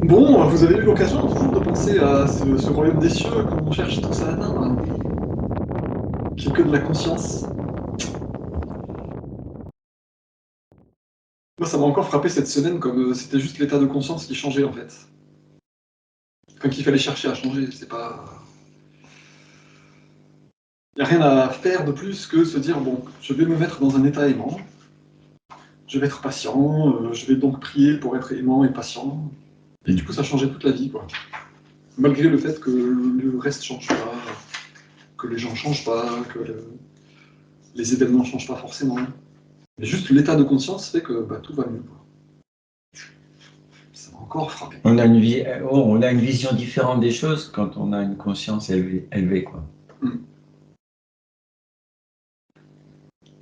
Bon, vous avez eu l'occasion toujours de penser à ce royaume des cieux qu'on cherche tous à atteindre, hein, qui est que de la conscience. Moi, ça m'a encore frappé cette semaine, comme c'était juste l'état de conscience qui changeait en fait. Comme qu'il fallait chercher à changer, c'est pas. Il n'y a rien à faire de plus que se dire bon, je vais me mettre dans un état aimant, je vais être patient, je vais donc prier pour être aimant et patient. Et du coup, ça changeait toute la vie, quoi. Malgré le fait que le reste change pas, que les gens changent pas, que les événements changent pas forcément. Mais juste l'état de conscience fait que bah, tout va mieux, quoi. Ça m'a encore frappé. On a une vision différente des choses quand on a une conscience élevée, quoi.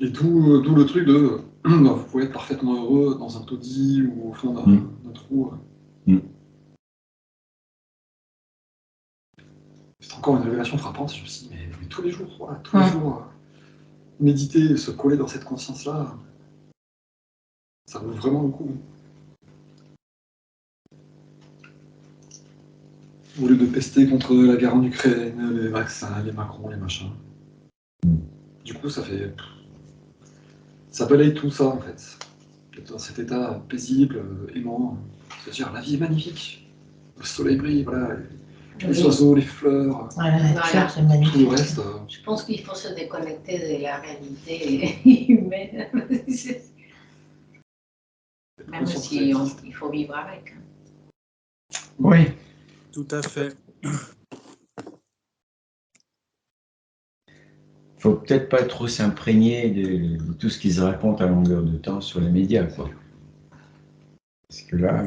Et d'où le truc de bah, vous pouvez être parfaitement heureux dans un taudis ou au fond d'un trou. C'est encore une révélation frappante. Je me suis dit, mais tous les jours, voilà, tous les jours, méditer, se coller dans cette conscience-là, ça vaut vraiment le coup. Au lieu de pester contre la guerre en Ukraine, les vaccins, les Macron, les machins. Du coup, ça balaye tout ça, en fait. Dans cet état paisible, aimant, se dire, la vie est magnifique. Le soleil brille, voilà. Les oiseaux, les fleurs, Voilà. tout le reste. Je pense qu'il faut se déconnecter de la réalité humaine. Même si il faut vivre avec. Oui. Tout à fait. Faut peut-être pas trop s'imprégner de tout ce qu'ils racontent à longueur de temps sur les médias, quoi. Parce que là,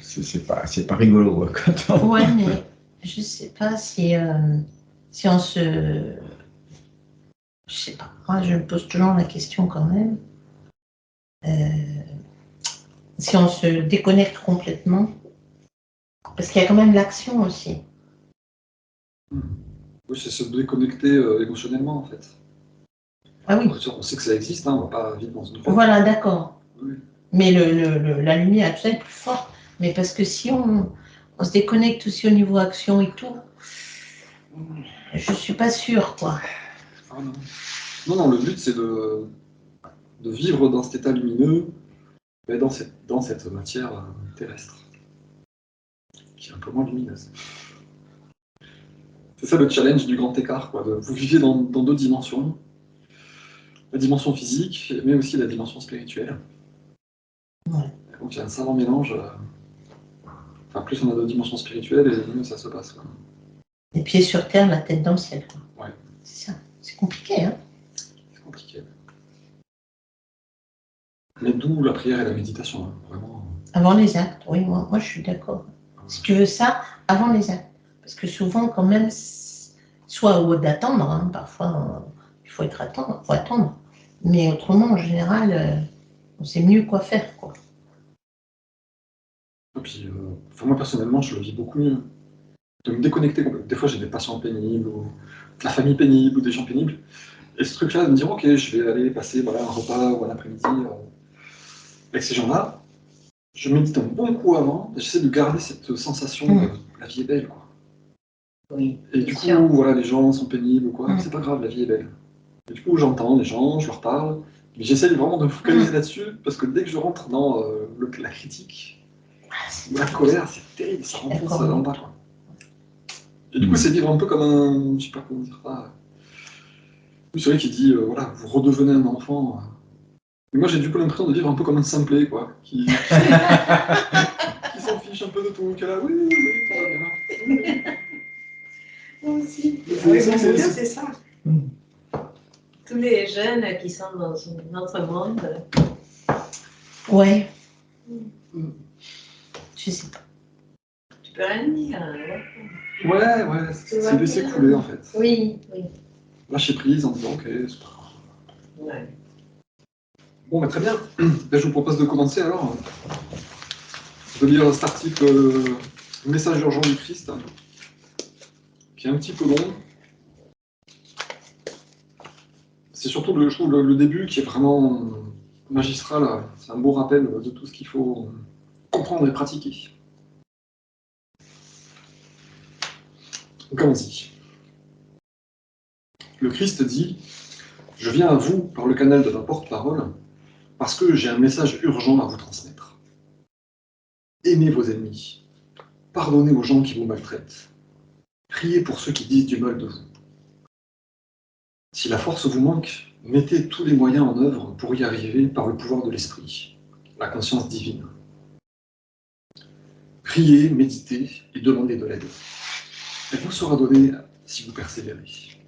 c'est pas rigolo, quoi, quand on... Ouais, mais je sais pas si on se... Je sais pas. Moi, je me pose toujours la question quand même. Si on se déconnecte complètement, parce qu'il y a quand même l'action aussi. Oui, c'est se déconnecter émotionnellement, en fait. Ah oui. On sait que ça existe, hein, on ne va pas vivre dans une grotte. Voilà, d'accord. Oui. Mais la lumière, tout ça est plus forte. Mais parce que si on se déconnecte aussi au niveau action et tout, je suis pas sûre, quoi. Ah, non. Non, le but, c'est de vivre dans cet état lumineux, mais dans cette matière terrestre, qui est un peu moins lumineuse. C'est ça le challenge du grand écart, quoi. Vous vivez dans deux dimensions. La dimension physique, mais aussi la dimension spirituelle. Ouais. Donc il y a un savant mélange. Enfin, plus on a deux dimensions spirituelles, et mieux ça se passe, quoi. Les pieds sur terre, la tête dans le ciel, quoi. Ouais. C'est ça. C'est compliqué, hein. C'est compliqué. Mais d'où la prière et la méditation, hein, vraiment. Avant les actes, oui, moi je suis d'accord. Si tu veux ça, avant les actes. Parce que souvent, quand même, soit au d'attendre, hein, parfois, il faut attendre. Mais autrement, en général, on sait mieux quoi faire, quoi. Et puis, moi personnellement, je le vis beaucoup mieux. De me déconnecter complètement. Des fois, j'ai des patients pénibles, ou de la famille pénible, ou des gens pénibles. Et ce truc-là, de me dire, ok, je vais aller passer un repas ou un après-midi avec ces gens-là. Je médite un bon coup avant, j'essaie de garder cette sensation de la vie est belle, quoi. Oui. Et du coup, voilà, les gens sont pénibles ou quoi, c'est pas grave, la vie est belle. Et du coup, j'entends les gens, je leur parle, mais j'essaie vraiment de me focaliser là-dessus, parce que dès que je rentre dans la critique, ou la colère, c'est terrible, ça renfonce dans le bas, quoi. Et du coup, c'est vivre un peu comme un, je sais pas comment dire ça, c'est vrai qui dit, voilà, vous redevenez un enfant. Mais moi, j'ai du coup l'impression de vivre un peu comme un simplet, quoi, qui s'en fiche un peu de tout, qui est là, oui, ça va bien. Oui. Moi aussi. C'est ça. Tous les jeunes qui sont dans notre monde. Ouais. Je sais pas. Tu peux rien dire. Ouais, c'est laisser couler, en fait. Oui. Lâcher prise en disant, ok, c'est pas grave. Ouais. Bon, bah, très bien. Là, je vous propose de commencer alors. De lire cet article Message urgent du Christ, qui est un petit peu long. C'est surtout, je trouve, le début qui est vraiment magistral. C'est un beau rappel de tout ce qu'il faut comprendre et pratiquer. Donc, allons-y. Le Christ dit « Je viens à vous par le canal de la porte-parole parce que j'ai un message urgent à vous transmettre. Aimez vos ennemis, pardonnez aux gens qui vous maltraitent, priez pour ceux qui disent du mal de vous. Si la force vous manque, mettez tous les moyens en œuvre pour y arriver par le pouvoir de l'esprit, la conscience divine. Priez, méditez et demandez de l'aide. Elle vous sera donnée si vous persévérez.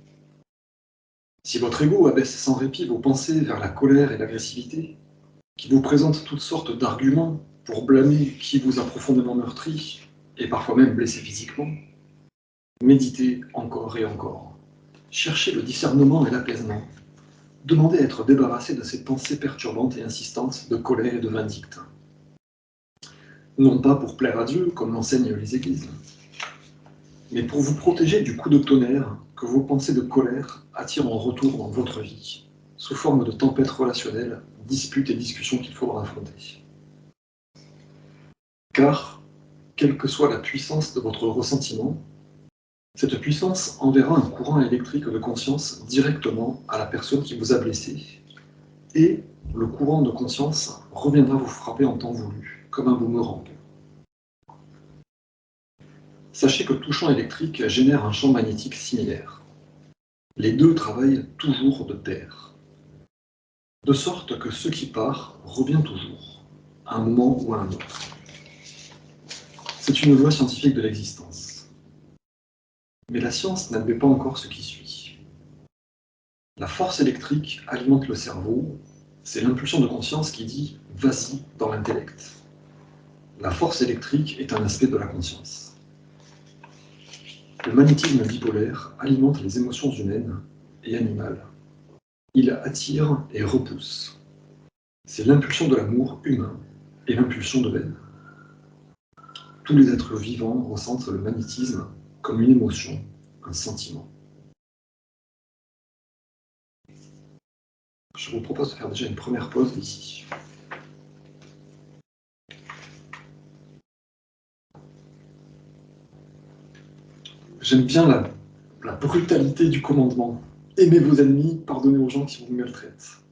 Si votre ego abaisse sans répit vos pensées vers la colère et l'agressivité, qui vous présente toutes sortes d'arguments pour blâmer qui vous a profondément meurtri et parfois même blessé physiquement, méditez encore et encore. Cherchez le discernement et l'apaisement. Demandez à être débarrassé de ces pensées perturbantes et insistantes de colère et de vindicte. Non pas pour plaire à Dieu, comme l'enseignent les églises, mais pour vous protéger du coup de tonnerre que vos pensées de colère attirent en retour dans votre vie, sous forme de tempêtes relationnelles, disputes et discussions qu'il faudra affronter. Car, quelle que soit la puissance de votre ressentiment, cette puissance enverra un courant électrique de conscience directement à la personne qui vous a blessé, et le courant de conscience reviendra vous frapper en temps voulu, comme un boomerang. Sachez que tout champ électrique génère un champ magnétique similaire. Les deux travaillent toujours de pair. De sorte que ce qui part revient toujours, à un moment ou à un autre. C'est une loi scientifique de l'existence. Mais la science n'admet pas encore ce qui suit. La force électrique alimente le cerveau, c'est l'impulsion de conscience qui dit « vas-y » dans l'intellect. La force électrique est un aspect de la conscience. Le magnétisme bipolaire alimente les émotions humaines et animales. Il attire et repousse. C'est l'impulsion de l'amour humain et l'impulsion de l'haine. Tous les êtres vivants ressentent le magnétisme comme une émotion, un sentiment. Je vous propose de faire déjà une première pause ici. J'aime bien la brutalité du commandement. Aimez vos ennemis, pardonnez aux gens qui vous maltraitent.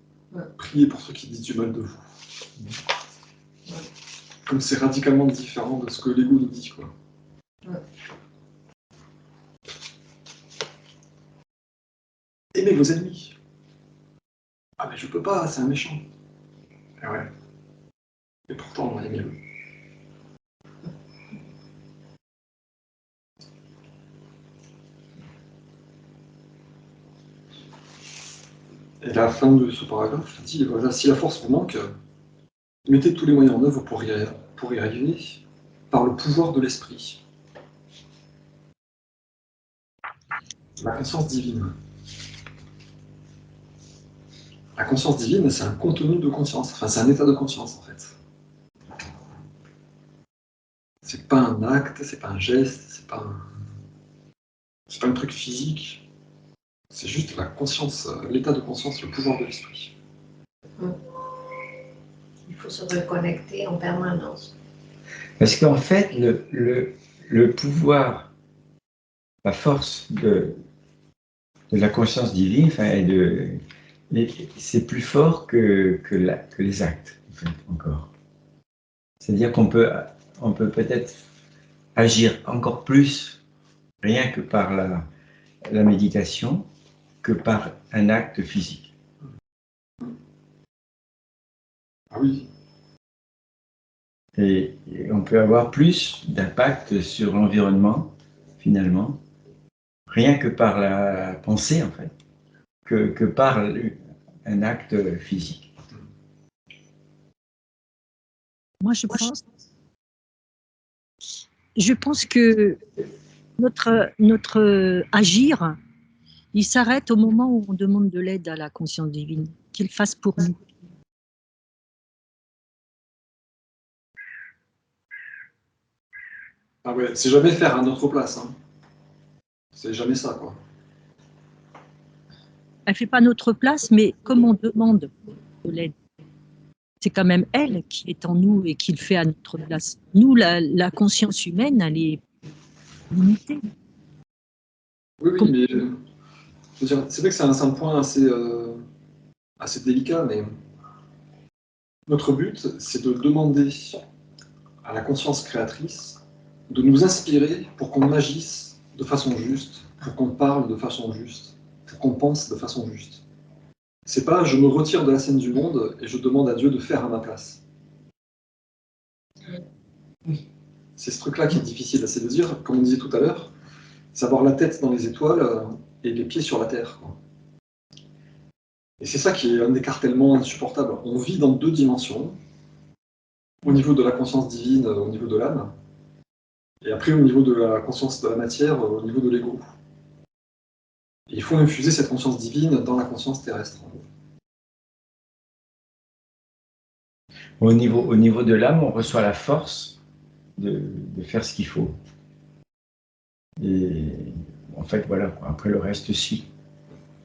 Priez pour ceux qui disent du mal de vous. Comme c'est radicalement différent de ce que l'ego nous dit, quoi. Aimez vos ennemis. Ah mais je peux pas, c'est un méchant. Et ouais. Et pourtant, aimez-le. Et la fin de ce paragraphe dit, voilà, si la force vous manque, mettez tous les moyens en œuvre pour y arriver par le pouvoir de l'esprit. La conscience divine. La conscience divine, c'est un contenu de conscience, enfin c'est un état de conscience en fait. C'est pas un acte, c'est pas un geste, c'est pas un truc physique. C'est juste la conscience, l'état de conscience, le pouvoir de l'esprit. Il faut se reconnecter en permanence. Parce qu'en fait, le pouvoir, la force de la conscience divine, enfin, c'est plus fort que les actes, en fait, encore. C'est-à-dire qu'on peut peut-être agir encore plus, rien que par la méditation, que par un acte physique. Ah oui. Et on peut avoir plus d'impact sur l'environnement, finalement, rien que par la pensée, en fait, que par un acte physique. Moi, je pense que notre agir, il s'arrête au moment où on demande de l'aide à la conscience divine, qu'il fasse pour nous. Ah ouais, c'est jamais faire à notre place. Hein. C'est jamais ça, quoi. Elle ne fait pas notre place, mais comme on demande de l'aide. C'est quand même elle qui est en nous et qui le fait à notre place. Nous, la conscience humaine, elle est limitée. Oui, mais je veux dire, c'est vrai que c'est un point assez délicat, mais notre but, c'est de demander à la conscience créatrice de nous inspirer pour qu'on agisse de façon juste, pour qu'on parle de façon juste, pour qu'on pense de façon juste. C'est pas je me retire de la scène du monde et je demande à Dieu de faire à ma place. C'est ce truc-là qui est difficile, c'est de dire, comme on disait tout à l'heure, c'est avoir la tête dans les étoiles et les pieds sur la terre, quoi. Et c'est ça qui est un écartèlement insupportable. On vit dans 2 dimensions, au niveau de la conscience divine, au niveau de l'âme, et après au niveau de la conscience de la matière, au niveau de l'ego. Et il faut infuser cette conscience divine dans la conscience terrestre. Au niveau de l'âme, on reçoit la force de faire ce qu'il faut. Et en fait, voilà, quoi. Après le reste suit.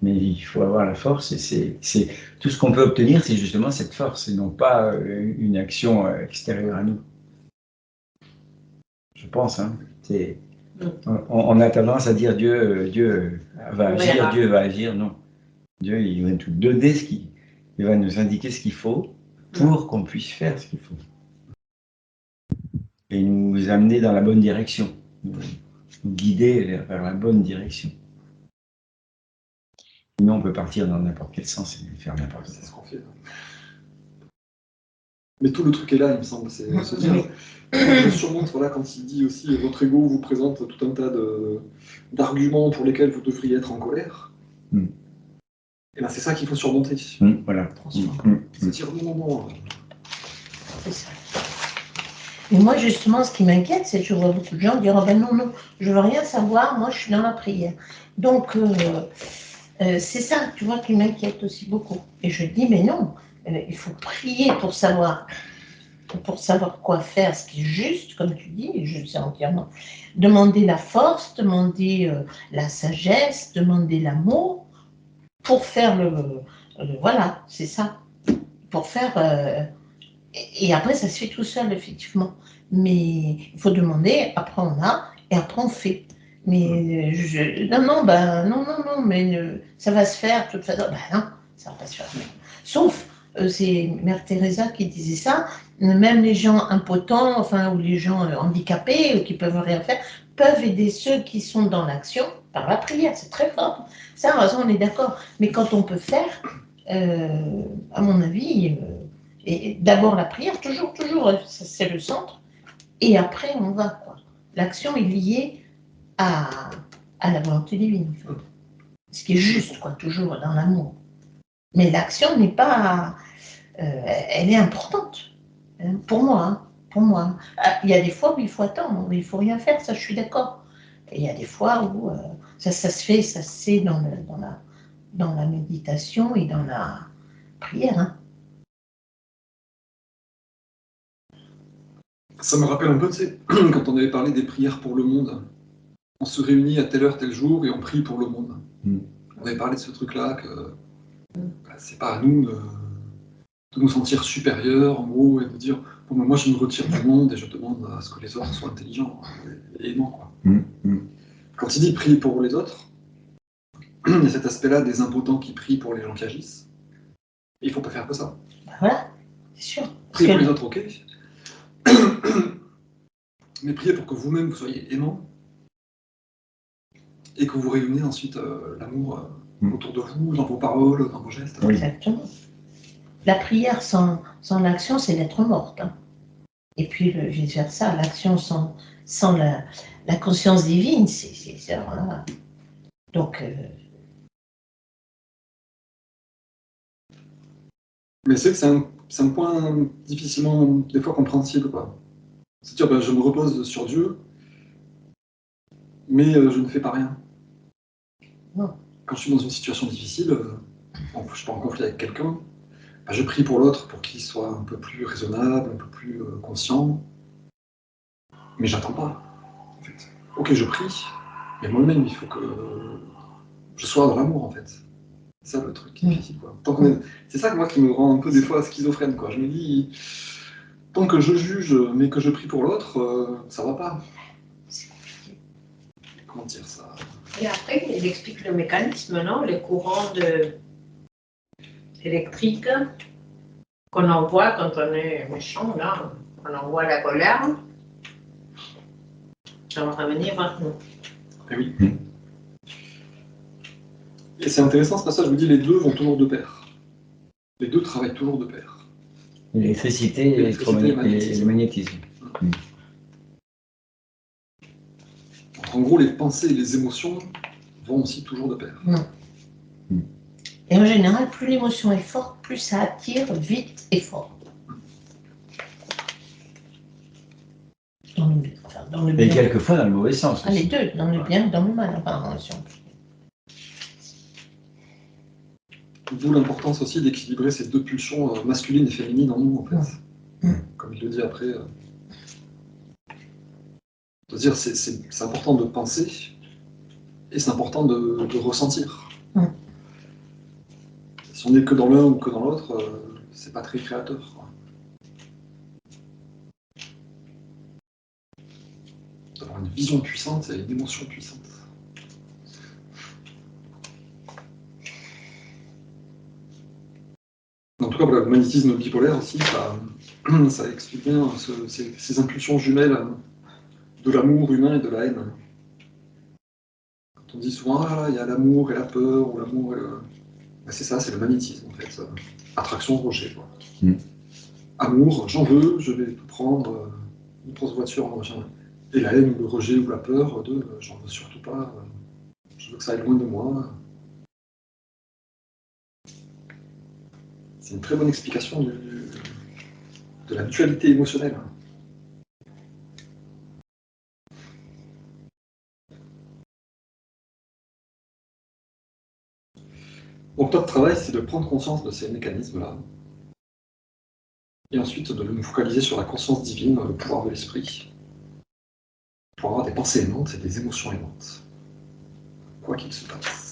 Mais il faut avoir la force, et c'est tout ce qu'on peut obtenir, c'est justement cette force, et non pas une action extérieure à nous. Je pense, hein. On a tendance à dire Dieu va agir, Dieu va agir. Non. Dieu, il va nous donner il va nous indiquer ce qu'il faut pour qu'on puisse faire ce qu'il faut. Et nous amener dans la bonne direction, nous guider vers la bonne direction. Sinon, on peut partir dans n'importe quel sens et faire n'importe quoi. C'est ce qu'on fait. Mais tout le truc est là, il me semble, c'est se dire, je surmonte, voilà, quand il dit aussi, votre ego vous présente tout un tas d'arguments pour lesquels vous devriez être en colère. Et ben c'est ça qu'il faut surmonter. Voilà. C'est dire non. C'est ça. Et moi, justement, ce qui m'inquiète, c'est que je vois beaucoup de gens dire, oh ben non, je veux rien savoir, moi je suis dans la prière. Donc, c'est ça, tu vois, qui m'inquiète aussi beaucoup. Et je dis, mais non, il faut prier pour savoir quoi faire, ce qui est juste, comme tu dis, et je le sais entièrement. Demander la force, demander la sagesse, demander l'amour, pour faire voilà, c'est ça. Pour faire... et après, ça se fait tout seul, effectivement. Mais il faut demander, après on a, et après on fait. Mais non, mais ça va se faire, de toute façon. Ben non, ça va pas se faire. Sauf, c'est Mère Teresa qui disait ça, même les gens impotents, enfin, ou les gens handicapés, ou qui peuvent rien faire, peuvent aider ceux qui sont dans l'action par la prière, c'est très fort. Ça, on est d'accord. Mais quand on peut faire, à mon avis, et d'abord la prière, toujours, c'est le centre, et après on va, quoi. L'action est liée à la volonté divine, en fait. Ce qui est juste, quoi, toujours dans l'amour. Mais l'action n'est pas... elle est importante, hein, pour moi, hein, pour moi. Il y a des fois où il faut attendre, où il ne faut rien faire, ça je suis d'accord. Et il y a des fois où ça se fait, ça c'est dans la méditation et dans la prière, hein. Ça me rappelle un peu, tu sais, quand on avait parlé des prières pour le monde, on se réunit à telle heure, tel jour, et on prie pour le monde. On avait parlé de ce truc-là, que c'est pas à nous de nous sentir supérieurs, en gros, et de dire, bon, ben, moi je me retire du monde et je demande à ce que les autres soient intelligents et aimants, quoi. Quand il dit prier pour les autres, il y a cet aspect-là des impotents qui prient pour les gens qui agissent. Et il ne faut pas faire que ça. Voilà, c'est sûr. Prier pour les autres, ok. Mais priez pour que vous-même vous soyez aimant et que vous réuniez ensuite l'amour autour de vous, dans vos paroles, dans vos gestes. Exactement. La prière sans l'action, c'est l'être morte, hein. Et puis vice-versa, l'action sans la conscience divine, c'est voilà. Donc... Mais c'est que c'est un point difficilement, des fois, compréhensible, quoi. C'est-à-dire, ben, je me repose sur Dieu, mais je ne fais pas rien. Non. Quand je suis dans une situation difficile, je suis pas en conflit avec quelqu'un, ben, je prie pour l'autre pour qu'il soit un peu plus raisonnable, un peu plus conscient, mais j'attends pas, en fait. Ok, je prie, mais moi-même, il faut que je sois dans l'amour, en fait. C'est ça le truc difficile, quoi. C'est ça, moi, qui me rend un peu des fois schizophrène, quoi. Je me dis, tant que je juge, mais que je prie pour l'autre, ça va pas. Comment dire ça? Et après, il explique le mécanisme, non? Les courants électriques qu'on envoie quand on est méchant, là. On envoie la colère. Ça va revenir vers nous. Eh oui. Et c'est intéressant ce passage, je vous dis, les deux vont toujours de pair. Les deux travaillent toujours de pair. L'électricité et le magnétisme. En gros, les pensées et les émotions vont aussi toujours de pair. Et en général, plus l'émotion est forte, plus ça attire vite et fort. Dans le bien. Et quelquefois dans le mauvais sens. Ah, les deux, dans le bien et dans le mal, apparemment. D'où l'importance aussi d'équilibrer ces deux pulsions masculines et féminines en nous, en fait. Comme il le dit après. C'est-à-dire, c'est important de penser et c'est important de ressentir. Si on n'est que dans l'un ou que dans l'autre, c'est pas très créateur, quoi. D'avoir une vision puissante et une émotion puissante. En tout cas, voilà, le magnétisme bipolaire aussi, ça explique bien ces impulsions jumelles de l'amour humain et de la haine. Quand on dit souvent, ah là, il y a l'amour et la peur, ou l'amour et le... Ben, c'est ça, c'est le magnétisme, en fait. Attraction, rejet, quoi. Amour, j'en veux, je vais tout prendre, une grosse voiture, machin. Et la haine ou le rejet ou la peur j'en veux surtout pas, je veux que ça aille loin de moi. C'est une très bonne explication de la dualité émotionnelle. Donc notre travail, c'est de prendre conscience de ces mécanismes-là, et ensuite de nous focaliser sur la conscience divine, le pouvoir de l'esprit, pour avoir des pensées aimantes et des émotions aimantes, quoi qu'il se passe.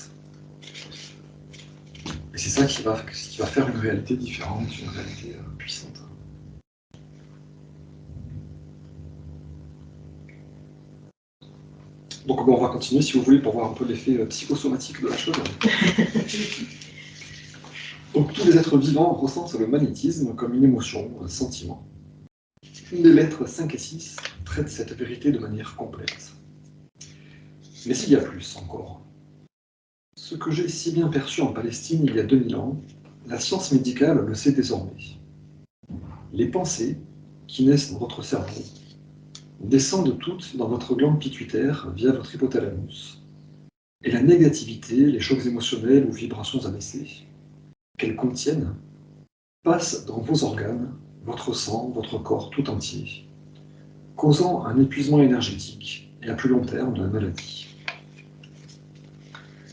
Et c'est ça qui va faire une réalité différente, une réalité puissante. Donc bon, on va continuer, si vous voulez, pour voir un peu l'effet psychosomatique de la chose. Donc tous les êtres vivants ressentent le magnétisme comme une émotion, un sentiment. Les lettres 5 et 6 traitent cette vérité de manière complète. Mais s'il y a plus encore, ce que j'ai si bien perçu en Palestine il y a 2000 ans, la science médicale le sait désormais. Les pensées, qui naissent dans votre cerveau, descendent toutes dans votre glande pituitaire via votre hypothalamus, et la négativité, les chocs émotionnels ou vibrations abaissées, qu'elles contiennent, passent dans vos organes, votre sang, votre corps tout entier, causant un épuisement énergétique et à plus long terme de la maladie.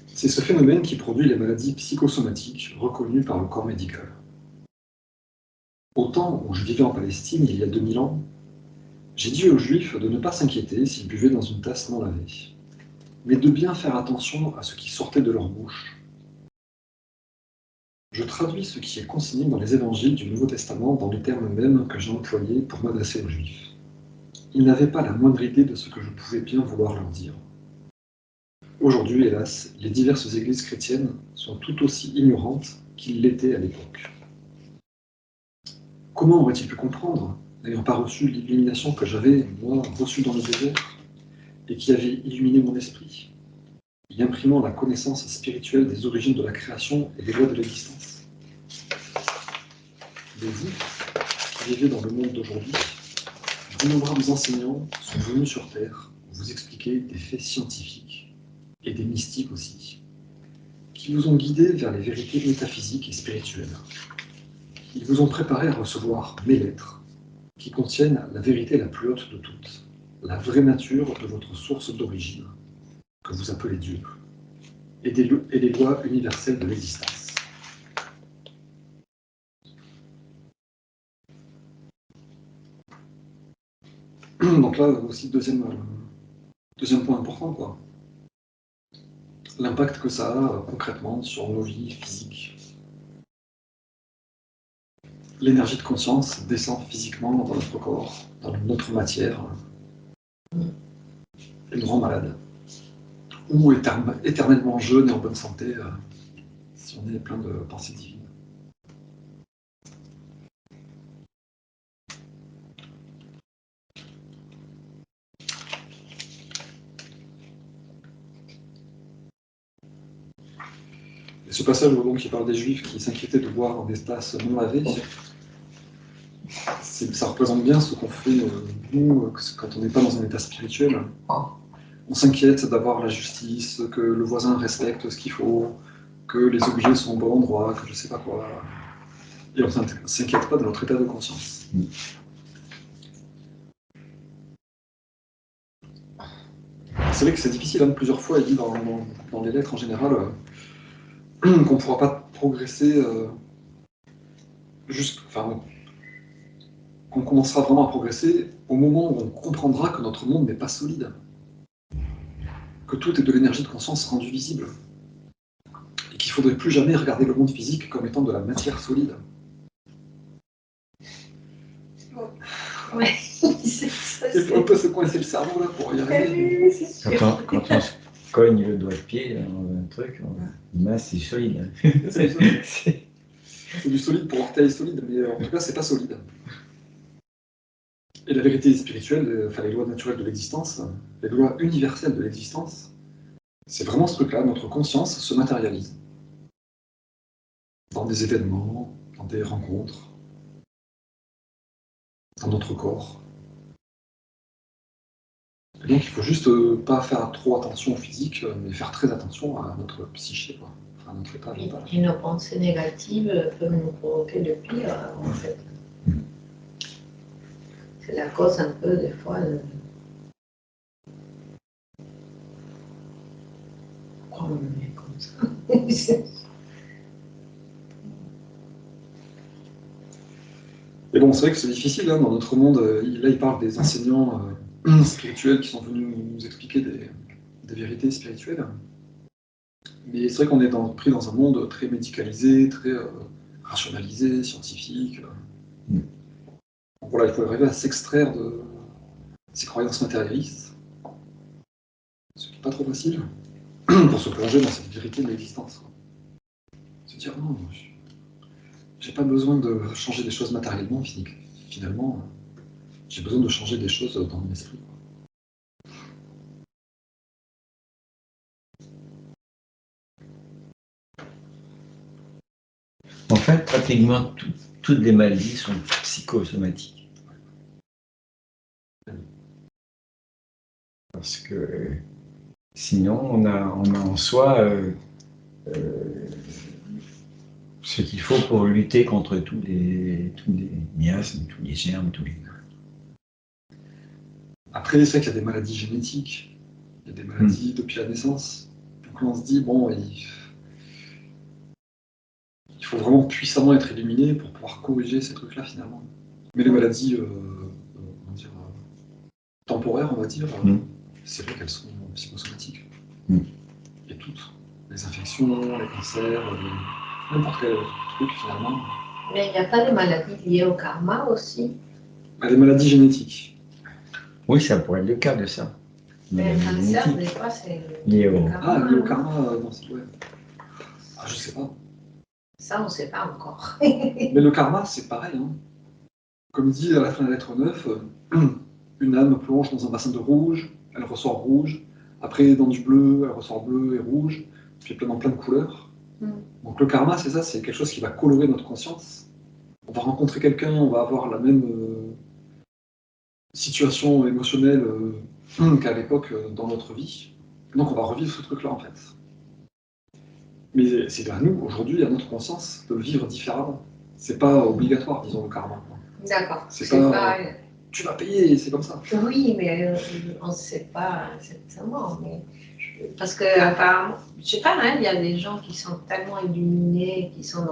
C'est ce phénomène qui produit les maladies psychosomatiques reconnues par le corps médical. Au temps où je vivais en Palestine, il y a 2000 ans, j'ai dit aux Juifs de ne pas s'inquiéter s'ils buvaient dans une tasse non lavée, mais de bien faire attention à ce qui sortait de leur bouche. Je traduis ce qui est consigné dans les évangiles du Nouveau Testament dans les termes mêmes que j'ai employés pour m'adresser aux Juifs. Ils n'avaient pas la moindre idée de ce que je pouvais bien vouloir leur dire. Aujourd'hui, hélas, les diverses églises chrétiennes sont tout aussi ignorantes qu'ils l'étaient à l'époque. Comment auraient-ils pu comprendre, n'ayant pas reçu l'illumination que j'avais, moi, reçue dans le désert, et qui avait illuminé mon esprit, y imprimant la connaissance spirituelle des origines de la création et des lois de l'existence? Mais vous, qui vivez dans le monde d'aujourd'hui, d'innombrables enseignants sont venus sur Terre vous expliquer des faits scientifiques, et des mystiques aussi, qui vous ont guidé vers les vérités métaphysiques et spirituelles. Ils vous ont préparé à recevoir mes lettres, qui contiennent la vérité la plus haute de toutes, la vraie nature de votre source d'origine, que vous appelez Dieu, et les lois universelles de l'existence. Donc là, aussi, deuxième point important, quoi. l'impact que ça a concrètement sur nos vies physiques. L'énergie de conscience descend physiquement dans notre corps, dans notre matière, et nous rend malades. Ou éternellement jeune et en bonne santé, si on est plein de pensées divines. Et ce passage où donc il parle des Juifs qui s'inquiétaient de boire dans des tasses non lavées, ça représente bien ce qu'on fait, nous, quand on n'est pas dans un état spirituel. On s'inquiète d'avoir la justice, que le voisin respecte ce qu'il faut, que les objets sont au bon endroit, que je sais pas quoi. Et on ne s'inquiète pas de notre état de conscience. C'est vrai que c'est difficile, hein, plusieurs fois, il dit dans les lettres en général, qu'on ne pourra pas progresser qu'on commencera vraiment à progresser au moment où on comprendra que notre monde n'est pas solide, que tout est de l'énergie de conscience rendue visible, et qu'il ne faudrait plus jamais regarder le monde physique comme étant de la matière solide. Ouais, Il faut un peu se coincer le cerveau là pour y arriver. Quand on se cogne le doigt de pied dans un truc, c'est solide. C'est du solide pour orteil solide, mais en tout cas, c'est pas solide. Et la vérité spirituelle, enfin les lois naturelles de l'existence, les lois universelles de l'existence, c'est vraiment ce truc-là, notre conscience se matérialise. Dans des événements, dans des rencontres, dans notre corps. Et donc il faut juste pas faire trop attention au physique, mais faire très attention à notre psyché, quoi. Enfin, à notre état mental. Et nos pensées négatives peuvent nous provoquer le pire, en fait. C'est la cause un peu, des fois, de... Pourquoi on me met comme ça? Et bon, c'est vrai que c'est difficile, hein, dans notre monde. Là, il parle des enseignants spirituels qui sont venus nous expliquer des vérités spirituelles. Mais c'est vrai qu'on est pris dans un monde très médicalisé, très rationalisé, scientifique. Donc voilà, il faut arriver à s'extraire de ces croyances matérialistes, ce qui n'est pas trop facile, pour se plonger dans cette vérité de l'existence. Se dire, non, j'ai pas besoin de changer des choses matériellement, finalement, j'ai besoin de changer des choses dans mon esprit. En fait, pratiquement toutes les maladies sont psychosomatiques. Parce que sinon, on a en soi ce qu'il faut pour lutter contre tous les miasmes, tous les germes, tous les... Après, c'est vrai qu'il y a des maladies génétiques, il y a des maladies depuis la naissance. Donc là, on se dit, bon, il faut vraiment puissamment être éliminé pour pouvoir corriger ces trucs-là, finalement. Mais les maladies temporaires, on va dire, c'est vrai qu'elles sont psychosomatiques. Et toutes. Les infections, les cancers, n'importe quel truc, finalement. Mais il n'y a pas de maladies liées au karma aussi? Les maladies génétiques. Oui, ça pourrait être le cas de ça. Mais le cancer, des fois, c'est lié au karma. Ah, lié au karma, non, c'est vrai. Ah, je sais pas. Ça, on ne sait pas encore. Mais le karma, c'est pareil. Hein. Comme dit à la fin de la lettre 9, une âme plonge dans un bassin de rouge, elle ressort rouge. Après, dans du bleu, elle ressort bleu et rouge. Puis plein de couleurs. Donc le karma, c'est ça, c'est quelque chose qui va colorer notre conscience. On va rencontrer quelqu'un, on va avoir la même situation émotionnelle qu'à l'époque dans notre vie. Donc on va revivre ce truc-là en fait. Mais c'est à nous, aujourd'hui, à notre conscience, de le vivre différemment. C'est pas obligatoire, disons, le karma. D'accord. C'est pas... Tu vas payer, c'est comme ça. Oui, mais on ne sait pas exactement. Mais... Parce que, apparemment, je sais pas, hein, il y a des gens qui sont tellement illuminés, qui sont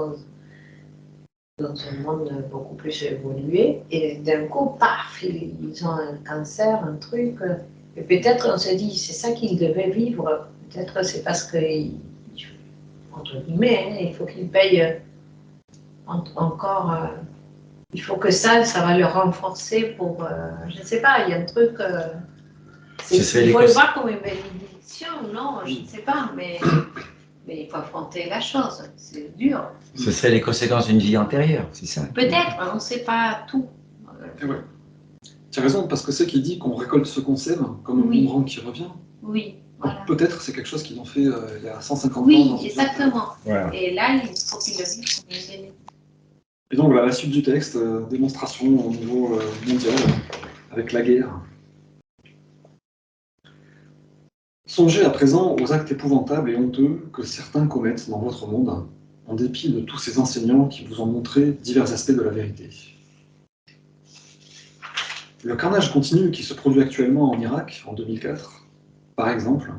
dans un monde beaucoup plus évolué, et d'un coup, paf, ils ont un cancer, un truc, et peut-être on se dit, c'est ça qu'ils devaient vivre Peut-être c'est parce que, entre guillemets, hein, il faut qu'il paye encore. Il faut que ça va le renforcer pour. Je ne sais pas, il y a un truc. Il faut le voir comme une bénédiction, non? Je ne sais pas, mais il faut affronter la chose. C'est dur. Ce serait les conséquences d'une vie antérieure, c'est ça? Peut-être, on ne sait pas tout. Et ouais. Tu as raison, parce que c'est qui dit qu'on récolte ce qu'on sème, comme un Oui. boomerang qui revient. Oui, voilà. Peut-être c'est quelque chose qu'ils ont fait il y a 150 ans. Oui, exactement. Voilà. Et là, il faut qu'il le vive comme une bénédiction. Et donc voilà, la suite du texte, démonstration au niveau mondial, avec la guerre. Songez à présent aux actes épouvantables et honteux que certains commettent dans votre monde, en dépit de tous ces enseignants qui vous ont montré divers aspects de la vérité. Le carnage continu qui se produit actuellement en Irak, en 2004, par exemple,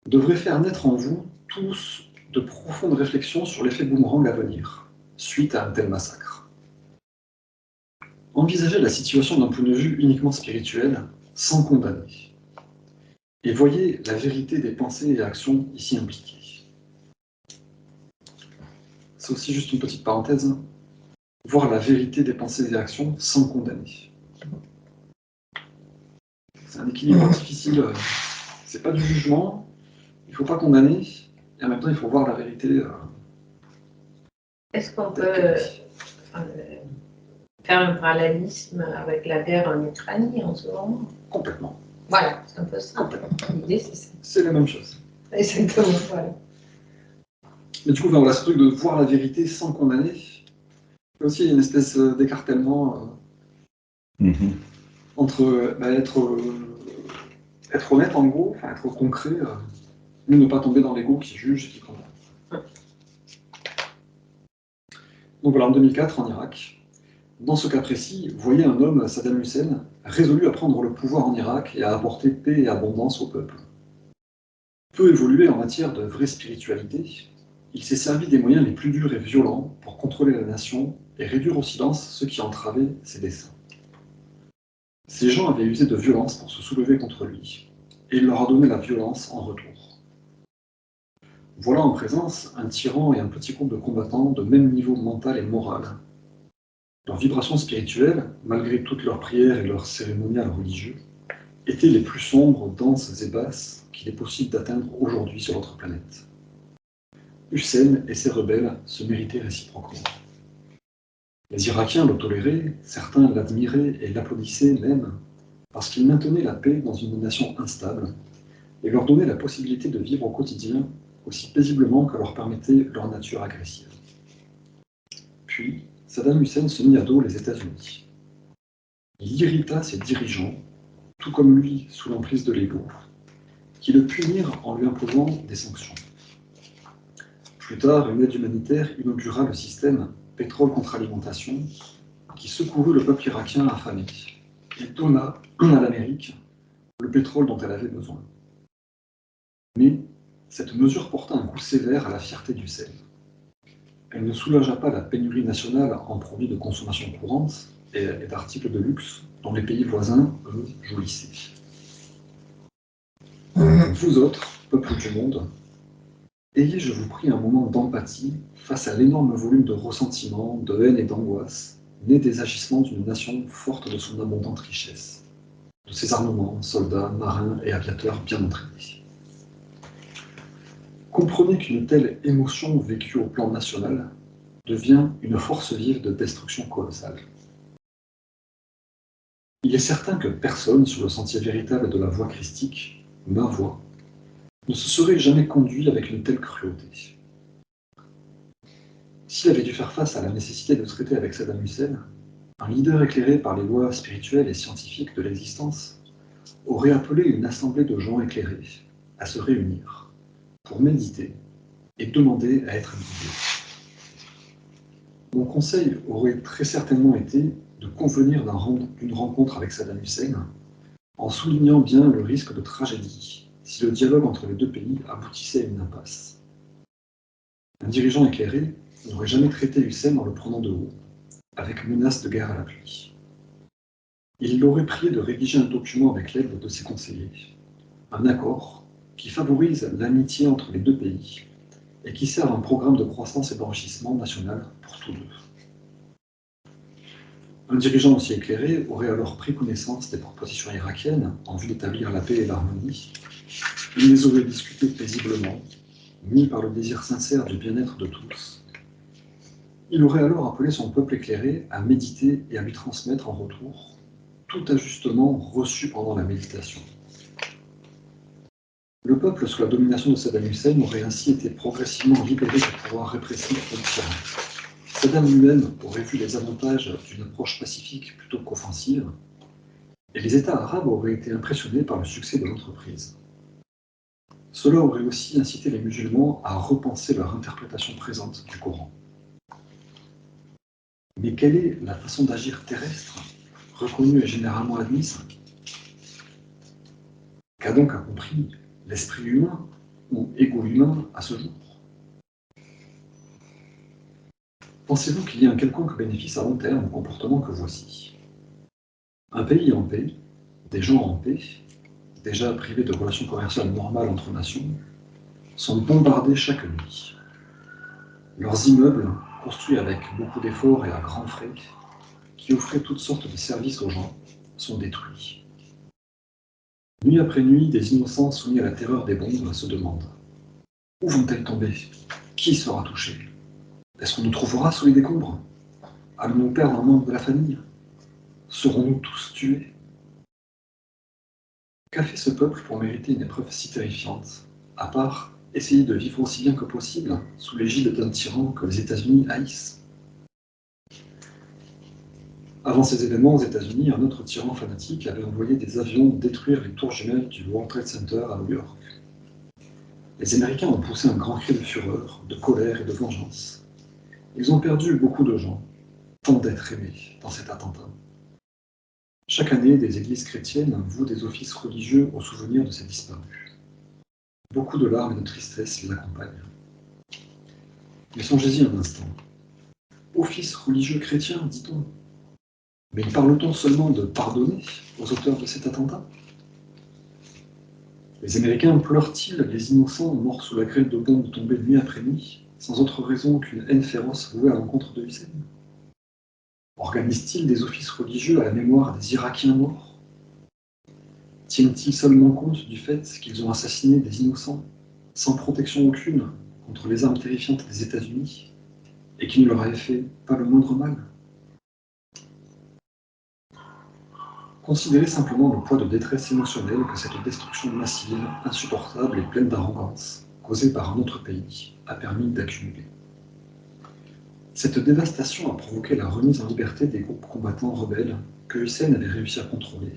devrait faire naître en vous tous de profondes réflexions sur l'effet boomerang à venir, suite à un tel massacre. Envisagez la situation d'un point de vue uniquement spirituel, sans condamner. Et voyez la vérité des pensées et actions ici impliquées. C'est aussi juste une petite parenthèse. Voir la vérité des pensées et actions sans condamner. C'est un équilibre difficile. C'est pas du jugement, il ne faut pas condamner, et en même temps il faut voir la vérité. Est-ce qu'on peut faire un parallélisme avec la guerre en Ukraine en ce moment? Complètement. Voilà, c'est un peu ça. L'idée, c'est ça. C'est la même chose. Exactement, voilà. Mais du coup, voilà, ce truc de voir la vérité sans condamner, il y a aussi une espèce d'écartèlement entre être honnête en gros, enfin être concret, mais ne pas tomber dans l'ego qui juge et qui condamne. Donc voilà, en 2004, en Irak, dans ce cas précis, voyez un homme, Saddam Hussein, résolu à prendre le pouvoir en Irak et à apporter paix et abondance au peuple. Peu évolué en matière de vraie spiritualité, il s'est servi des moyens les plus durs et violents pour contrôler la nation et réduire au silence ceux qui entravaient ses desseins. Ces gens avaient usé de violence pour se soulever contre lui, et il leur a donné la violence en retour. Voilà en présence un tyran et un petit groupe de combattants de même niveau mental et moral. Leurs vibrations spirituelles, malgré toutes leurs prières et leurs cérémonials religieux, étaient les plus sombres, denses et basses qu'il est possible d'atteindre aujourd'hui sur notre planète. Hussein et ses rebelles se méritaient réciproquement. Les Irakiens le toléraient, certains l'admiraient et l'applaudissaient même, parce qu'il maintenait la paix dans une nation instable et leur donnait la possibilité de vivre au quotidien aussi paisiblement que leur permettait leur nature agressive. Puis, Saddam Hussein se mit à dos les États-Unis. Il irrita ses dirigeants, tout comme lui sous l'emprise de l'ego, qui le punirent en lui imposant des sanctions. Plus tard, une aide humanitaire inaugura le système pétrole contre alimentation, qui secourut le peuple irakien affamé et donna à l'Amérique le pétrole dont elle avait besoin. Mais cette mesure porta un coup sévère à la fierté d'Hussein. Elle ne soulagea pas la pénurie nationale en produits de consommation courante et d'articles de luxe dont les pays voisins, eux, jouissaient. Vous autres, peuples du monde, ayez, je vous prie, un moment d'empathie face à l'énorme volume de ressentiment, de haine et d'angoisse, né des agissements d'une nation forte de son abondante richesse, de ses armements, soldats, marins et aviateurs bien entraînés. Comprenez qu'une telle émotion vécue au plan national devient une force vive de destruction colossale. Il est certain que personne sur le sentier véritable de la voie christique, ma voie, ne se serait jamais conduit avec une telle cruauté. S'il avait dû faire face à la nécessité de traiter avec Saddam Hussein, un leader éclairé par les lois spirituelles et scientifiques de l'existence aurait appelé une assemblée de gens éclairés à se réunir pour méditer et demander à être guidés. Mon conseil aurait très certainement été de convenir d'une rencontre avec Saddam Hussein en soulignant bien le risque de tragédie si le dialogue entre les deux pays aboutissait à une impasse. Un dirigeant éclairé n'aurait jamais traité Hussein en le prenant de haut, avec menace de guerre à l'appui. Il l'aurait prié de rédiger un document avec l'aide de ses conseillers, un accord qui favorise l'amitié entre les deux pays et qui sert un programme de croissance et d'enrichissement national pour tous deux. Un dirigeant aussi éclairé aurait alors pris connaissance des propositions irakiennes en vue d'établir la paix et l'harmonie. Il les aurait discutées paisiblement, mis par le désir sincère du bien-être de tous. Il aurait alors appelé son peuple éclairé à méditer et à lui transmettre en retour tout ajustement reçu pendant la méditation. Le peuple, sous la domination de Saddam Hussein, aurait ainsi été progressivement libéré du pouvoir répressif de tyran. Saddam lui-même aurait vu les avantages d'une approche pacifique plutôt qu'offensive, et les États arabes auraient été impressionnés par le succès de l'entreprise. Cela aurait aussi incité les musulmans à repenser leur interprétation présente du Coran. Mais quelle est la façon d'agir terrestre, reconnue et généralement admise? Qu'a donc accompli l'esprit humain ou égo humain à ce jour? Pensez-vous qu'il y ait un quelconque bénéfice à long terme au comportement que voici? Un pays en paix, des gens en paix, déjà privés de relations commerciales normales entre nations, sont bombardés chaque nuit. Leurs immeubles, construits avec beaucoup d'efforts et à grands frais, qui offraient toutes sortes de services aux gens, sont détruits. Nuit après nuit, des innocents soumis à la terreur des bombes se demandent: où vont-elles tomber? Qui sera touché? Est-ce qu'on nous trouvera sous les décombres? Allons-nous perdre un membre de la famille? Serons-nous tous tués? Qu'a fait ce peuple pour mériter une épreuve si terrifiante, à part essayer de vivre aussi bien que possible sous l'égide d'un tyran que les États-Unis haïssent? Avant ces événements aux États-Unis, un autre tyran fanatique avait envoyé des avions détruire les tours jumelles du World Trade Center à New York. Les Américains ont poussé un grand cri de fureur, de colère et de vengeance. Ils ont perdu beaucoup de gens, tant d'êtres aimés dans cet attentat. Chaque année, des églises chrétiennes vouent des offices religieux au souvenir de ces disparus. Beaucoup de larmes et de tristesse les accompagnent. Mais songez-y un instant. Office religieux chrétien, dit-on. Mais parle-t-on seulement de pardonner aux auteurs de cet attentat? Les Américains pleurent-ils les innocents morts sous la grêle de bombes tombées nuit après nuit, sans autre raison qu'une haine féroce vouée à l'encontre de Hussein? Organisent-ils des offices religieux à la mémoire des Irakiens morts? Tiennent-ils seulement compte du fait qu'ils ont assassiné des innocents, sans protection aucune, contre les armes terrifiantes des États-Unis, et qui ne leur avaient fait pas le moindre mal? Considérez simplement le poids de détresse émotionnelle que cette destruction massive, insupportable et pleine d'arrogance, causée par un autre pays, a permis d'accumuler. Cette dévastation a provoqué la remise en liberté des groupes combattants rebelles que Hussein avait réussi à contrôler,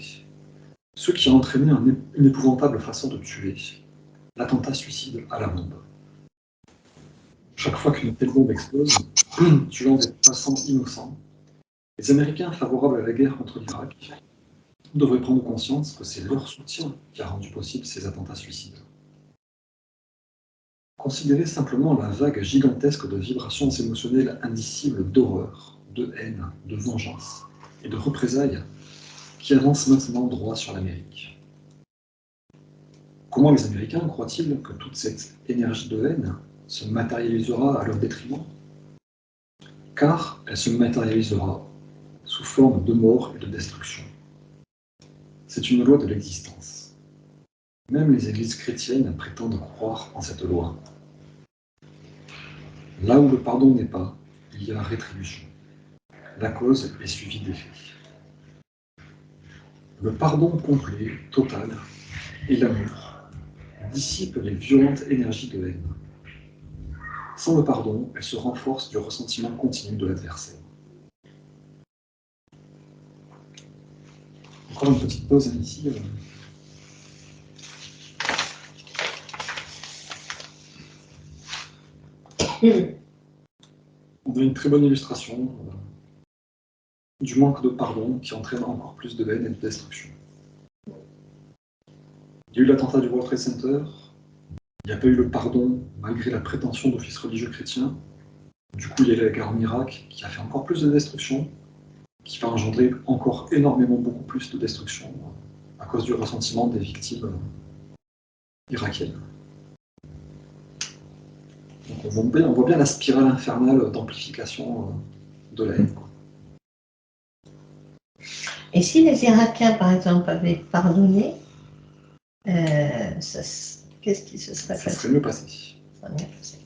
ce qui a entraîné une épouvantable façon de tuer, l'attentat suicide à la bombe. Chaque fois qu'une telle bombe explose, tuant des passants innocents, les Américains favorables à la guerre contre l'Irak devraient prendre conscience que c'est leur soutien qui a rendu possible ces attentats suicides. Considérez simplement la vague gigantesque de vibrations émotionnelles indicibles d'horreur, de haine, de vengeance et de représailles qui avance maintenant droit sur l'Amérique. Comment les Américains croient-ils que toute cette énergie de haine se matérialisera à leur détriment? Car elle se matérialisera sous forme de mort et de destruction. C'est une loi de l'existence. Même les églises chrétiennes prétendent croire en cette loi. Là où le pardon n'est pas, il y a rétribution. La cause est suivie des faits. Le pardon complet, total, et l'amour dissipent les violentes énergies de haine. Sans le pardon, elles se renforcent du ressentiment continu de l'adversaire. Encore une petite pause ici. On a une très bonne illustration du manque de pardon qui entraîne encore plus de haine et de destruction. Il y a eu l'attentat du World Trade Center, il n'y a pas eu le pardon malgré la prétention d'office religieux chrétien. Du coup, il y a eu la guerre en Irak qui a fait encore plus de destruction, qui va engendrer encore énormément beaucoup plus de destruction à cause du ressentiment des victimes irakienne. Donc on voit bien la spirale infernale d'amplification de la haine, quoi. Et si les Irakiens, par exemple, avaient pardonné, qu'est-ce qui se serait Ça passé? serait mieux passé. Ça serait mieux passé.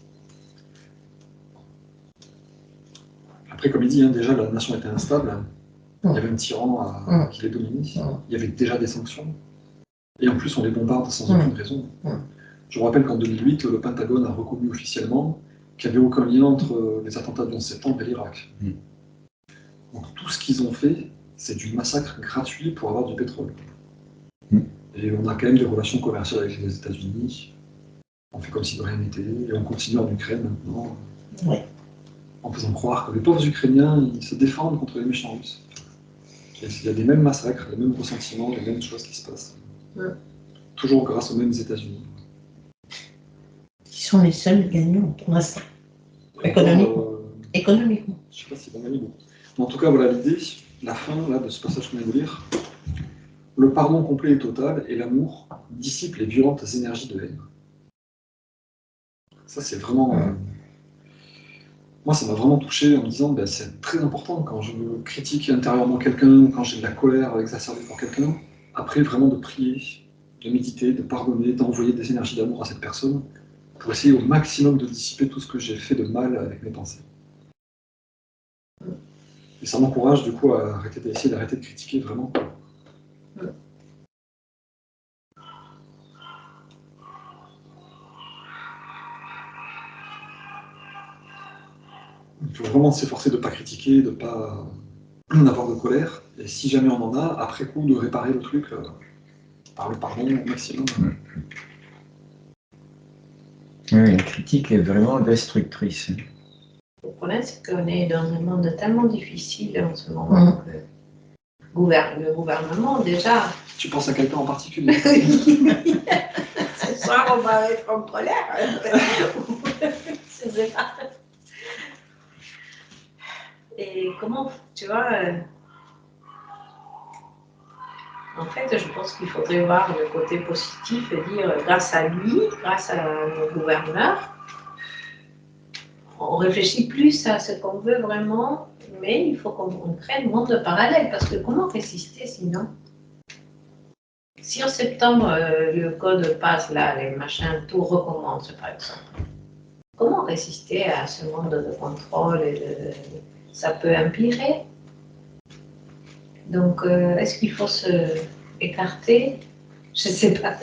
Après, comme il dit, hein, déjà la nation était instable, il y avait un tyran qui les dominait, il y avait déjà des sanctions, et en plus on les bombarde sans aucune raison. Je me rappelle qu'en 2008, le Pentagone a reconnu officiellement qu'il n'y avait aucun lien entre les attentats du 11 septembre et l'Irak. Donc tout ce qu'ils ont fait, c'est du massacre gratuit pour avoir du pétrole. Et on a quand même des relations commerciales avec les États-Unis. On fait comme si de rien n'était, et on continue en Ukraine maintenant, en faisant croire que les pauvres Ukrainiens, ils se défendent contre les méchants Russes. Et il y a les mêmes massacres, les mêmes ressentiments, les mêmes choses qui se passent. Toujours grâce aux mêmes États-Unis. Qui sont les seuls gagnants pour l'instant. Économiquement. Économiquement. Je ne sais pas s'ils vont gagner beaucoup. Mais en tout cas, voilà l'idée, la fin là, de ce passage qu'on vient de lire. Le pardon complet et total et l'amour dissipent les violentes énergies de haine. Ça, c'est vraiment... moi, ça m'a vraiment touché en me disant, ben, c'est très important quand je critique intérieurement quelqu'un ou quand j'ai de la colère exacerbée pour quelqu'un, après vraiment de prier, de méditer, de pardonner, d'envoyer des énergies d'amour à cette personne pour essayer au maximum de dissiper tout ce que j'ai fait de mal avec mes pensées. Et ça m'encourage du coup à essayer d'arrêter de critiquer vraiment. Il faut vraiment s'efforcer de ne pas critiquer, de ne pas avoir de colère. Et si jamais on en a, après coup, de réparer le truc par le pardon au maximum. Oui, la critique est vraiment destructrice. Le problème, c'est qu'on est dans un monde tellement difficile en ce moment que le gouvernement, déjà... Tu penses à quelqu'un en particulier? Ce soir, on va être en colère. Je sais pas. Et comment, tu vois... en fait, je pense qu'il faudrait voir le côté positif et dire, grâce à lui, grâce à nos gouverneurs, on réfléchit plus à ce qu'on veut vraiment, mais il faut qu'on crée le monde parallèle, parce que comment résister sinon? Si en septembre, le code passe là, les machins, tout recommence par exemple, comment résister à ce monde de contrôle ça peut empirer. Donc, est-ce qu'il faut se écarter? Je ne sais pas.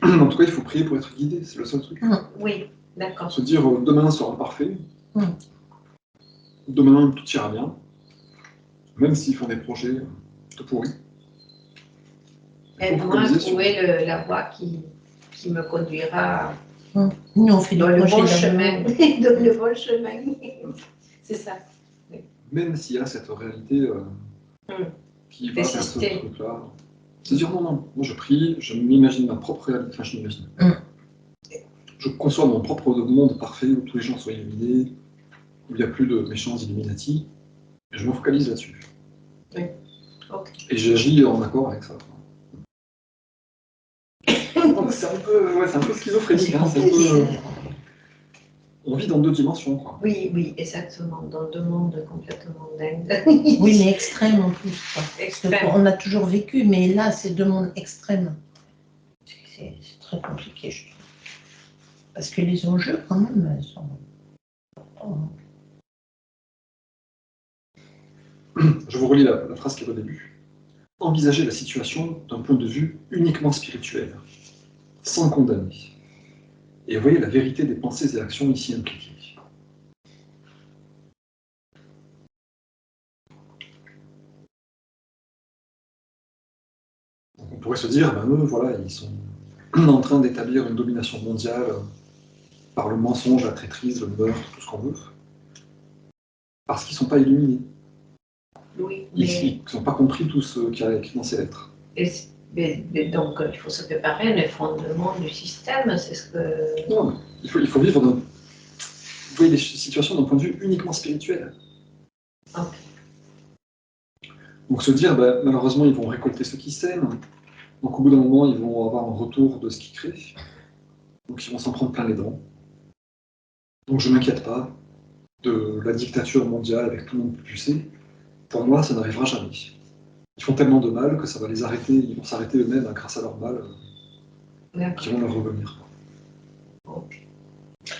En tout cas, il faut prier pour être guidé, c'est le seul truc. Oui, d'accord. Se dire, demain sera parfait. Demain, tout ira bien. Même s'ils font des projets tout pourris. Aide-moi à trouver la voie qui me conduira Nous, on fait dans des le projets bon chemin. Dans le bon chemin. C'est ça. Même s'il y a cette réalité qui va vers ce truc-là. Se dire non, non, moi je prie, je m'imagine ma propre réalité, enfin je m'imagine. Je conçois mon propre monde parfait où tous les gens soient illuminés, où il n'y a plus de méchants Illuminati, et je me focalise là-dessus. Oui. Okay. Et j'agis en accord avec ça. Donc c'est un peu schizophrénique, hein, on vit dans deux dimensions, quoi. Oui, oui, exactement, dans deux mondes complètement dingues. Oui, mais extrêmes en plus. Extrême. On a toujours vécu, mais là, c'est deux mondes extrêmes. C'est très compliqué, je trouve. Parce que les enjeux, quand même, sont importants. Je vous relis la phrase qui est au début. Envisagez la situation d'un point de vue uniquement spirituel, sans condamner. Et voyez la vérité des pensées et actions ici impliquées. Donc on pourrait se dire, ben eux, voilà, ils sont en train d'établir une domination mondiale par le mensonge, la traîtrise, le meurtre, tout ce qu'on veut, parce qu'ils ne sont pas illuminés. Oui, Ils n'ont pas compris tout ce qu'il y a écrit dans ces lettres. Mais donc, il faut se préparer à l'effondrement du système, c'est ce que... Non, il faut vivre vous voyez les situations d'un point de vue uniquement spirituel. Okay. Donc se dire, bah, malheureusement, ils vont récolter ce qu'ils sèment, Donc au bout d'un moment, ils vont avoir un retour de ce qu'ils créent. Donc ils vont s'en prendre plein les dents. Donc je ne m'inquiète pas de la dictature mondiale avec tout le monde pucé. Pour moi, ça n'arrivera jamais. Ils font tellement de mal que ça va les arrêter, ils vont s'arrêter eux-mêmes grâce à leur mal, qui vont leur revenir.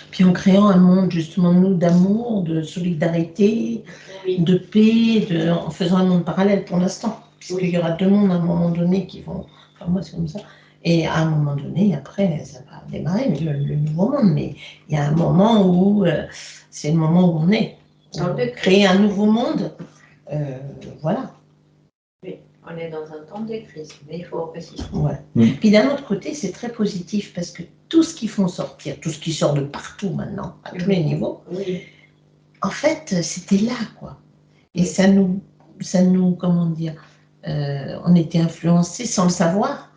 Puis en créant un monde justement nous d'amour, de solidarité, Oui. de paix, en faisant un monde parallèle pour l'instant. Parce qu'il y aura deux mondes à un moment donné qui vont. Enfin, moi, c'est comme ça. Et à un moment donné, après, ça va démarrer le nouveau monde. Mais il y a un moment où c'est le moment où on est. Créer un nouveau monde, voilà. Oui, on est dans un temps de crise, mais il faut résister. Ouais. Puis d'un autre côté, c'est très positif parce que tout ce qu'ils font sortir, tout ce qui sort de partout maintenant, à tous les niveaux, en fait, c'était là, quoi. Et ça nous comment dire, on était influencés sans le savoir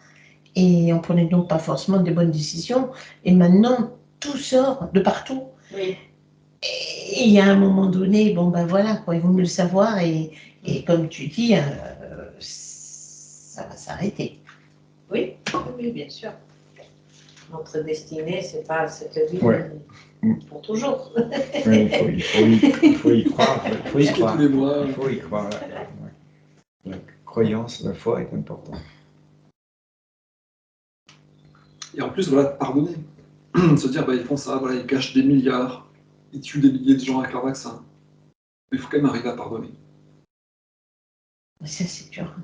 et on prenait donc pas forcément des bonnes décisions. Et maintenant, tout sort de partout. Oui. Et il y a un moment donné, bon ben voilà, quoi, il vaut mieux le savoir et comme tu dis, ça va s'arrêter. Oui, oui, bien sûr. Notre destinée, c'est pas cette vie pour toujours. Oui, il faut y croire. Il faut y croire. Tous les mois. Il faut y croire. La croyance, la foi est importante. Et en plus, voilà, pardonner. Se dire, bah, ils font ça, voilà, ils gâchent des milliards, ils tuent des milliers de gens avec leur vaccin. Mais il faut quand même arriver à pardonner. Ça, c'est dur.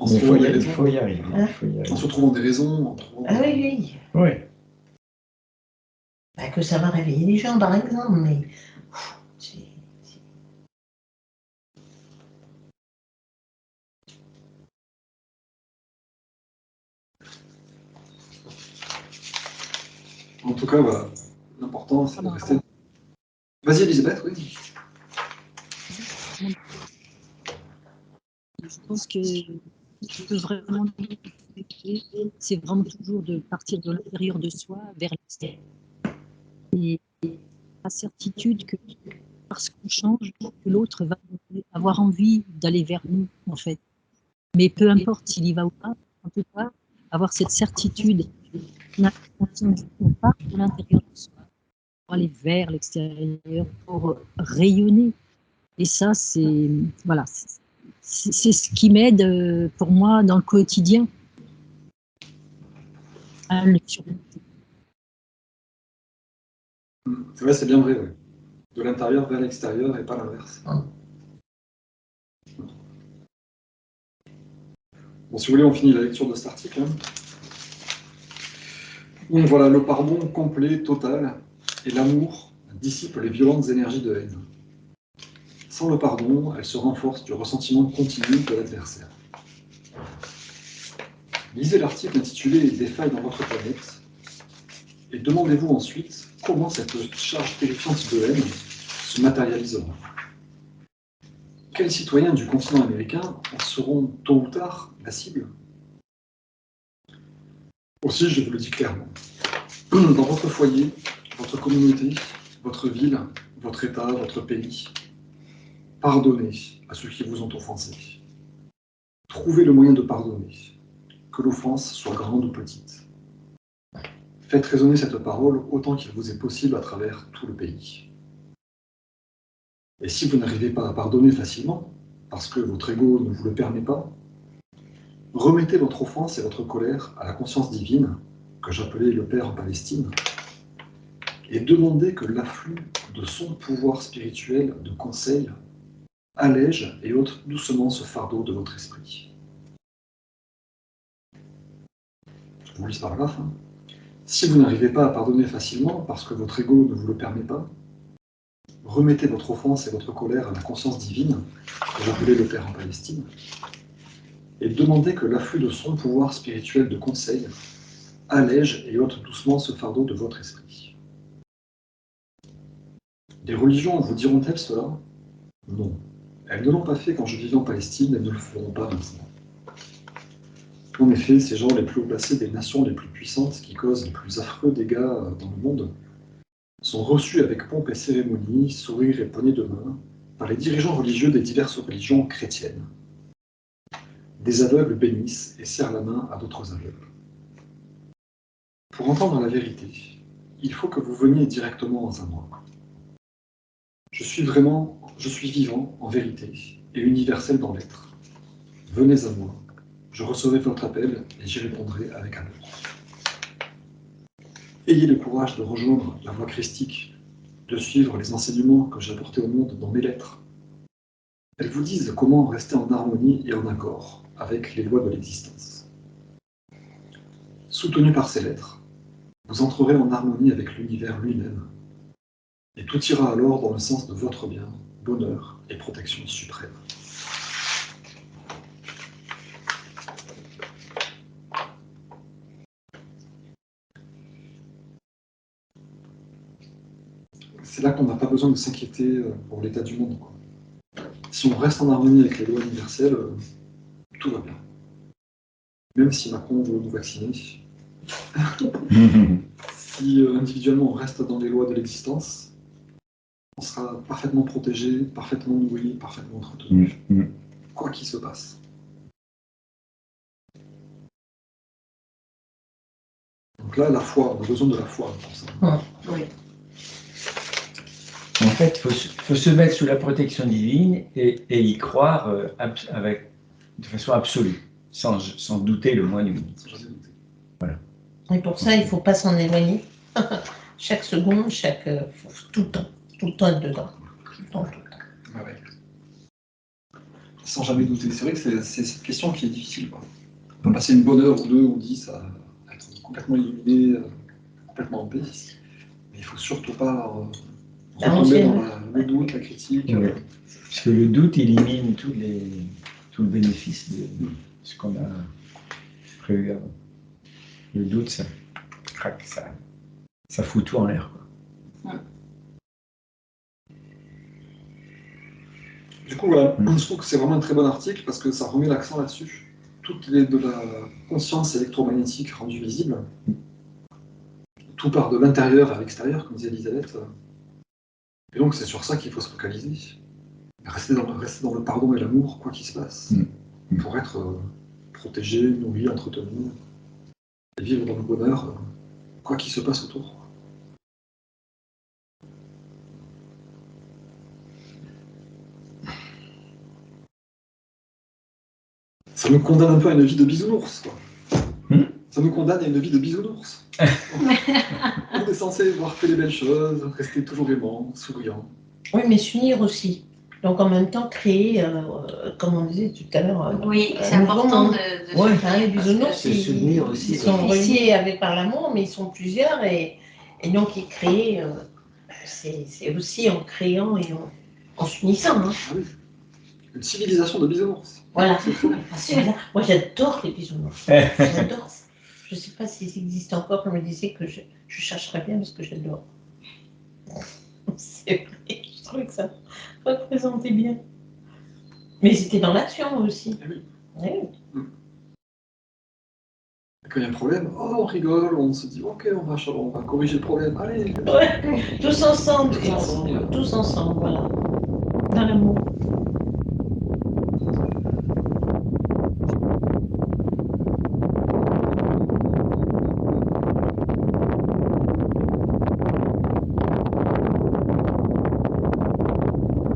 Il faut y arriver. En se trouvant des raisons. En trouvant... Ah oui. Bah, que ça va réveiller les gens, par exemple, mais... En tout cas, voilà. L'important, c'est de rester... Vas-y, Elisabeth, oui. Je pense que vraiment, c'est vraiment toujours de partir de l'intérieur de soi vers l'extérieur. Et la certitude que parce qu'on change, que l'autre va avoir envie d'aller vers nous, en fait. Mais peu importe s'il y va ou pas, en tout cas, avoir cette certitude, on part de l'intérieur de soi, pour aller vers l'extérieur, pour rayonner. Et ça, c'est voilà, c'est ce qui m'aide pour moi dans le quotidien à le surmonter. C'est vrai, c'est bien vrai. Ouais. De l'intérieur vers l'extérieur et pas l'inverse. Bon, si vous voulez, on finit la lecture de cet article. Donc voilà, le pardon complet, total, et l'amour dissipe les violentes énergies de haine. Sans le pardon, elle se renforce du ressentiment continu de l'adversaire. Lisez l'article intitulé « Des failles dans votre planète » et demandez-vous ensuite comment cette charge terrifiante de haine se matérialisera. Quels citoyens du continent américain en seront tôt ou tard la cible? Aussi, je vous le dis clairement, dans votre foyer, votre communauté, votre ville, votre État, votre pays, pardonnez à ceux qui vous ont offensé. Trouvez le moyen de pardonner, que l'offense soit grande ou petite. Faites résonner cette parole autant qu'il vous est possible à travers tout le pays. Et si vous n'arrivez pas à pardonner facilement, parce que votre ego ne vous le permet pas, remettez votre offense et votre colère à la conscience divine, que j'appelais le Père en Palestine, et demandez que l'afflux de son pouvoir spirituel de conseil allège et ôte doucement ce fardeau de votre esprit. Je vous lis ce paragraphe. Si vous n'arrivez pas à pardonner facilement parce que votre ego ne vous le permet pas, remettez votre offense et votre colère à la conscience divine, que j'appelais le Père en Palestine, et demandez que l'afflux de son pouvoir spirituel de conseil allège et ôte doucement ce fardeau de votre esprit. Les religions vous diront-elles cela? Non. Elles ne l'ont pas fait quand je vivais en Palestine, elles ne le feront pas maintenant. En effet, ces gens les plus haut placés des nations les plus puissantes qui causent les plus affreux dégâts dans le monde sont reçus avec pompe et cérémonie, sourire et poignées de main, par les dirigeants religieux des diverses religions chrétiennes. Des aveugles bénissent et serrent la main à d'autres aveugles. Pour entendre la vérité, il faut que vous veniez directement à moi. Je suis vivant en vérité et universel dans l'être. Venez à moi, je recevrai votre appel et j'y répondrai avec amour. Ayez le courage de rejoindre la voie christique, de suivre les enseignements que j'ai apportés au monde dans mes lettres. Elles vous disent comment rester en harmonie et en accord avec les lois de l'existence. Soutenus par ces lettres, vous entrerez en harmonie avec l'univers lui-même, et tout ira alors dans le sens de votre bien, bonheur et protection suprême. C'est là qu'on n'a pas besoin de s'inquiéter pour l'état du monde, quoi. Si on reste en harmonie avec les lois universelles, tout va bien. Même si Macron veut nous vacciner, si individuellement on reste dans les lois de l'existence, on sera parfaitement protégé, parfaitement nourri, parfaitement entretenu, quoi qu'il se passe. Donc là, la foi, on a besoin de la foi pour ça. Oui. En fait, il faut se mettre sous la protection divine et y croire de façon absolue, sans douter le moins du monde. Sans jamais douter. Et pour ça, il ne faut pas s'en éloigner. Chaque seconde, faut tout le temps être dedans. Tout le temps. Ah ouais. Sans jamais douter. C'est vrai que c'est cette question qui est difficile, quoi. On peut passer une bonne heure ou 2 ou 10 à être complètement illuminé, complètement en paix. Mais il ne faut surtout pas retomber dans le doute, la critique. Ouais. Parce que le doute élimine tout le bénéfice de ce qu'on a prévu avant. Le doute, ça craque, ça fout tout en l'air, quoi. Du coup, voilà, je trouve que c'est vraiment un très bon article parce que ça remet l'accent là-dessus. Toutes les de la conscience électromagnétique rendue visible. Tout part de l'intérieur à l'extérieur, comme disait Elisabeth. Et donc, c'est sur ça qu'il faut se focaliser. Rester dans le pardon et l'amour, quoi qu'il se passe, pour être protégé, nourri, entretenu, et vivre dans le bonheur, quoi qu'il se passe autour. Ça nous condamne un peu à une vie de bisounours, quoi. Ça nous condamne à une vie de bisounours. On est censé voir que les belles choses, rester toujours aimant, souriant. Oui, mais s'unir aussi. Donc en même temps, créer, comme on disait tout à l'heure. Oui, c'est important de Oui, s'unir, les parce bisounours, que- s'unir aussi, ils sont ouais. reliés par l'amour, mais ils sont plusieurs. Et donc, ils créent, c'est aussi en créant et en s'unissant. Hein. Ah oui. Une civilisation de bisounours. Voilà. C'est très bien. Ah, c'est bien. Moi, j'adore les bisounours. J'adore ça. Je ne sais pas s'ils existent encore. Je me disais que je chercherais bien parce que j'adore. C'est vrai. Je trouvais que ça représentait bien. Mais c'était dans l'action aussi. Ah oui. Oui. Et quand il y a un problème, on rigole, on se dit ok, on va corriger le problème. Allez, Ouais. Tous ensemble. Tous ensemble. Tous ensemble, voilà. Dans l'amour.